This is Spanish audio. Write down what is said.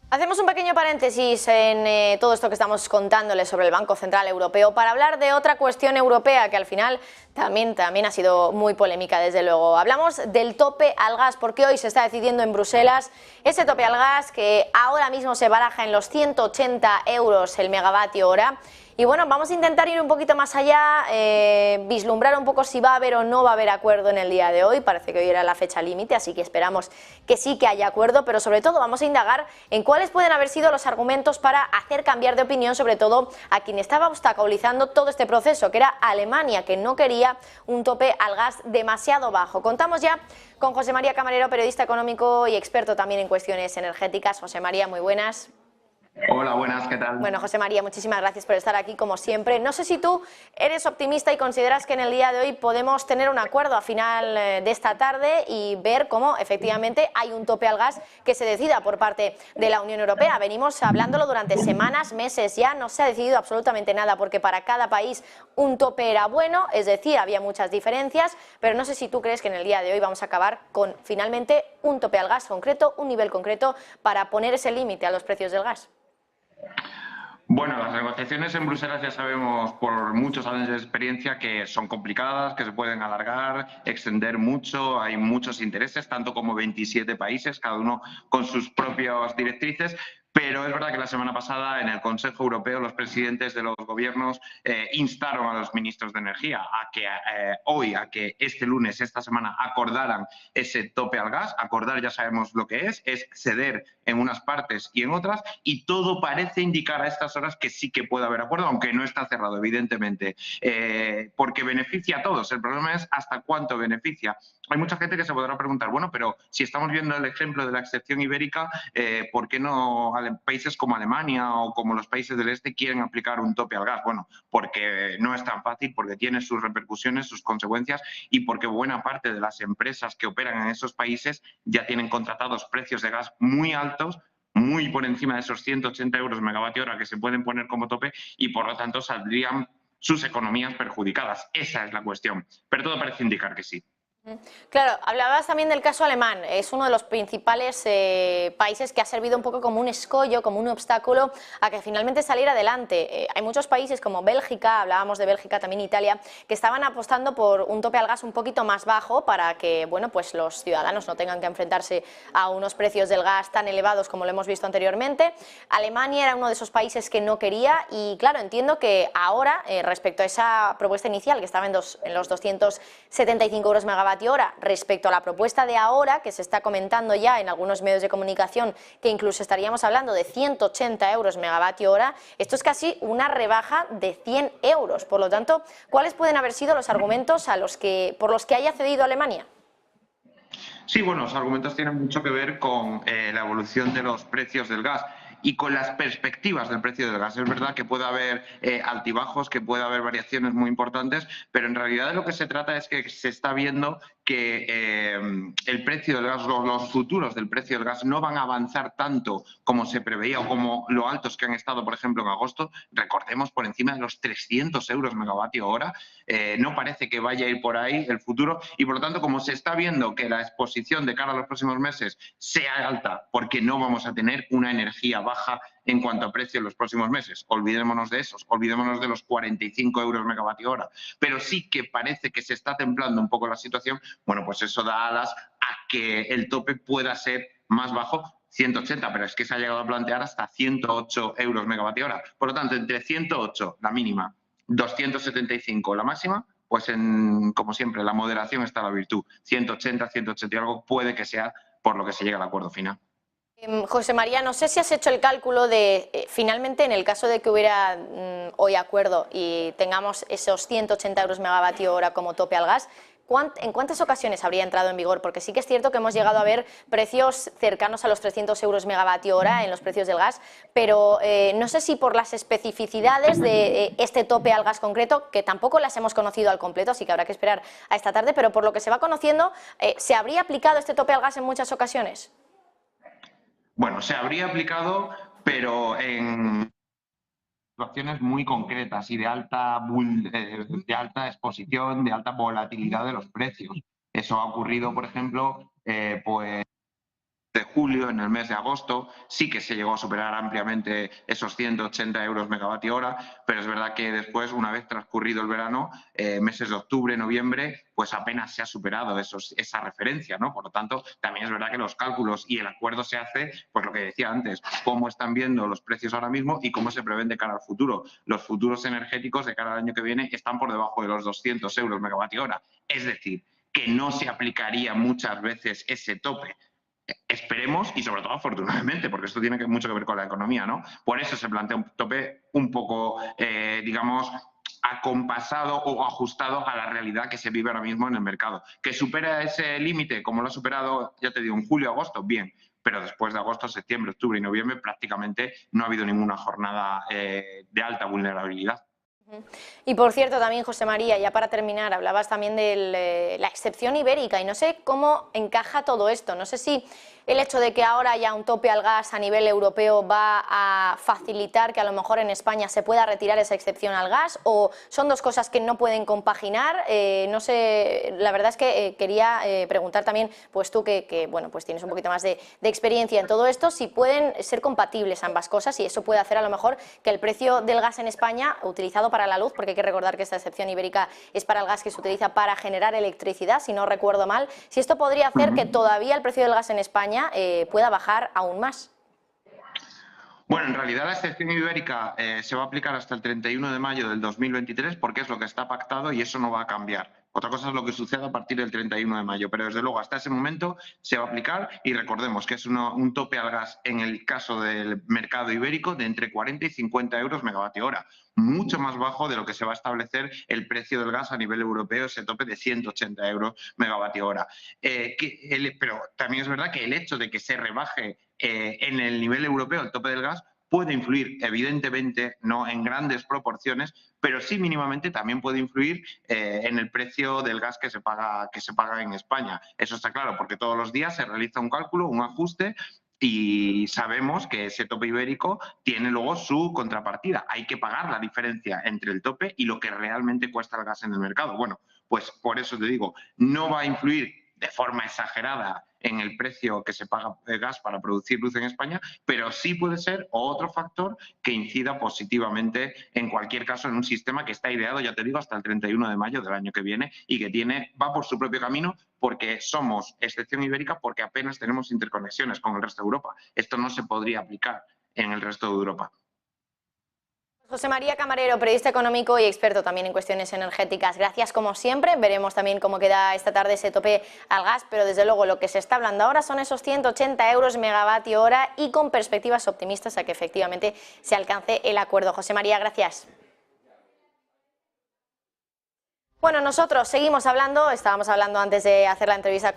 Hacemos un pequeño paréntesis en todo esto que estamos contándoles sobre el Banco Central Europeo para hablar de otra cuestión europea que al final también ha sido muy polémica, desde luego. Hablamos del tope al gas, porque hoy se está decidiendo en Bruselas ese tope al gas que ahora mismo se baraja en los 180 euros el megavatio hora. Y bueno, vamos a intentar ir un poquito más allá, vislumbrar un poco si va a haber o no va a haber acuerdo en el día de hoy. Parece que hoy era la fecha límite, así que esperamos que sí que haya acuerdo, pero sobre todo vamos a indagar en cuáles pueden haber sido los argumentos para hacer cambiar de opinión, sobre todo a quien estaba obstaculizando todo este proceso, que era Alemania, que no quería un tope al gas demasiado bajo. Contamos ya con José María Camarero, periodista económico y experto también en cuestiones energéticas. José María, muy buenas. Hola, buenas, ¿qué tal? Bueno, José María, muchísimas gracias por estar aquí, como siempre. No sé si tú eres optimista y consideras que en el día de hoy podemos tener un acuerdo a final de esta tarde y ver cómo efectivamente hay un tope al gas que se decida por parte de la Unión Europea. Venimos hablándolo durante semanas, meses ya, no se ha decidido absolutamente nada porque para cada país un tope era bueno, es decir, había muchas diferencias, pero no sé si tú crees que en el día de hoy vamos a acabar con finalmente un tope al gas concreto, un nivel concreto para poner ese límite a los precios del gas. Bueno, las negociaciones en Bruselas ya sabemos por muchos años de experiencia que son complicadas, que se pueden alargar, extender mucho, hay muchos intereses, tanto como 27 países, cada uno con sus propias directrices. Pero es verdad que la semana pasada en el Consejo Europeo los presidentes de los gobiernos instaron a los ministros de Energía a que a que este lunes, esta semana, acordaran ese tope al gas. Acordar ya sabemos lo que es ceder en unas partes y en otras, y todo parece indicar a estas horas que sí que puede haber acuerdo, aunque no está cerrado, evidentemente, porque beneficia a todos. El problema es hasta cuánto beneficia. Hay mucha gente que se podrá preguntar, bueno, pero si estamos viendo el ejemplo de la excepción ibérica, ¿por qué no países como Alemania o como los países del este quieren aplicar un tope al gas? Bueno, porque no es tan fácil, porque tiene sus repercusiones, sus consecuencias, y porque buena parte de las empresas que operan en esos países ya tienen contratados precios de gas muy altos, muy por encima de esos 180 euros megavatio hora que se pueden poner como tope, y por lo tanto saldrían sus economías perjudicadas. Esa es la cuestión. Pero todo parece indicar que sí. Claro, hablabas también del caso alemán. Es uno de los principales países que ha servido un poco como un escollo, como un obstáculo a que finalmente saliera adelante. Hay muchos países como Bélgica, hablábamos de Bélgica, también Italia, que estaban apostando por un tope al gas un poquito más bajo para que, bueno, pues los ciudadanos no tengan que enfrentarse a unos precios del gas tan elevados como lo hemos visto anteriormente. Alemania era uno de esos países que no quería y, claro, entiendo que ahora, respecto a esa propuesta inicial que estaba en los 275 euros megavatio hora, respecto a la propuesta de ahora, que se está comentando ya en algunos medios de comunicación que incluso estaríamos hablando de 180 euros megavatio hora, esto es casi una rebaja de 100 euros. Por lo tanto, ¿cuáles pueden haber sido los argumentos por los que haya cedido Alemania? Sí, bueno, los argumentos tienen mucho que ver con la evolución de los precios del gas y con las perspectivas del precio del gas. Es verdad que puede haber altibajos, que puede haber variaciones muy importantes, pero en realidad de lo que se trata es que se está viendo que el precio del gas, los futuros del precio del gas no van a avanzar tanto como se preveía o como lo altos que han estado, por ejemplo, en agosto. Recordemos, por encima de los 300 euros megavatio hora. No parece que vaya a ir por ahí el futuro, y por lo tanto, como se está viendo que la exposición de cara a los próximos meses sea alta porque no vamos a tener una energía baja en cuanto a precio en los próximos meses, olvidémonos de esos, olvidémonos de los 45 euros megavatio hora, pero sí que parece que se está templando un poco la situación. Bueno, pues eso da alas a que el tope pueda ser más bajo, 180, pero es que se ha llegado a plantear hasta 108 euros megavatio hora. Por lo tanto, entre 108 la mínima, 275 la máxima, pues como siempre, la moderación está la virtud. 180, 180 y algo puede que sea por lo que se llega al acuerdo final. José María, no sé si has hecho el cálculo de, finalmente, en el caso de que hubiera hoy acuerdo y tengamos esos 180 euros megavatio hora como tope al gas, ¿en cuántas ocasiones habría entrado en vigor? Porque sí que es cierto que hemos llegado a ver precios cercanos a los 300 euros megavatio hora en los precios del gas, pero no sé si por las especificidades de este tope al gas concreto, que tampoco las hemos conocido al completo, así que habrá que esperar a esta tarde, pero por lo que se va conociendo, ¿se habría aplicado este tope al gas en muchas ocasiones? Bueno, se habría aplicado, pero en situaciones muy concretas y de alta exposición, de alta volatilidad de los precios. Eso ha ocurrido, por ejemplo, pues de julio, en el mes de agosto, sí que se llegó a superar ampliamente esos 180 euros megavatio hora, pero es verdad que después, una vez transcurrido el verano, meses de octubre, noviembre, pues apenas se ha superado esa referencia, ¿no? Por lo tanto, también es verdad que los cálculos y el acuerdo se hace, pues lo que decía antes, cómo están viendo los precios ahora mismo y cómo se prevén de cara al futuro. Los futuros energéticos de cara al año que viene están por debajo de los 200 euros megavatio hora, es decir, que no se aplicaría muchas veces ese tope. Esperemos y sobre todo afortunadamente, porque esto tiene mucho que ver con la economía, ¿no? Por eso se plantea un tope un poco, digamos, acompasado o ajustado a la realidad que se vive ahora mismo en el mercado. ¿Que supera ese límite, como lo ha superado, ya te digo, en julio, agosto? Bien, pero después de agosto, septiembre, octubre y noviembre prácticamente no ha habido ninguna jornada de alta vulnerabilidad. Y por cierto, también, José María, ya para terminar, hablabas también de la excepción ibérica y no sé cómo encaja todo esto. No sé si el hecho de que ahora haya un tope al gas a nivel europeo va a facilitar que a lo mejor en España se pueda retirar esa excepción al gas, o son dos cosas que no pueden compaginar. No sé, la verdad es que quería preguntar también, pues tú que bueno, pues tienes un poquito más de experiencia en todo esto, si pueden ser compatibles ambas cosas y eso puede hacer a lo mejor que el precio del gas en España, utilizado para la luz, porque hay que recordar que esta excepción ibérica es para el gas que se utiliza para generar electricidad, si no recuerdo mal, si esto podría hacer que todavía el precio del gas en España pueda bajar aún más. Bueno, en realidad la excepción ibérica se va a aplicar hasta el 31 de mayo del 2023 porque es lo que está pactado y eso no va a cambiar. Otra cosa es lo que suceda a partir del 31 de mayo, pero desde luego hasta ese momento se va a aplicar y recordemos que es un tope al gas en el caso del mercado ibérico de entre 40 y 50 euros megavatio hora, mucho más bajo de lo que se va a establecer el precio del gas a nivel europeo, ese tope de 180 euros megavatio hora. Pero también es verdad que el hecho de que se rebaje en el nivel europeo el tope del gas puede influir, evidentemente, no en grandes proporciones, pero sí mínimamente también puede influir en el precio del gas que se paga en España. Eso está claro, porque todos los días se realiza un cálculo, un ajuste, y sabemos que ese tope ibérico tiene luego su contrapartida. Hay que pagar la diferencia entre el tope y lo que realmente cuesta el gas en el mercado. Bueno, pues por eso te digo, no va a influir de forma exagerada en el precio que se paga de gas para producir luz en España, pero sí puede ser otro factor que incida positivamente, en cualquier caso, en un sistema que está ideado, ya te digo, hasta el 31 de mayo del año que viene y que va por su propio camino porque somos excepción ibérica, porque apenas tenemos interconexiones con el resto de Europa. Esto no se podría aplicar en el resto de Europa. José María Camarero, periodista económico y experto también en cuestiones energéticas. Gracias como siempre. Veremos también cómo queda esta tarde ese tope al gas, pero desde luego lo que se está hablando ahora son esos 180 euros megavatio hora y con perspectivas optimistas a que efectivamente se alcance el acuerdo. José María, gracias. Bueno, nosotros seguimos hablando, estábamos hablando antes de hacer la entrevista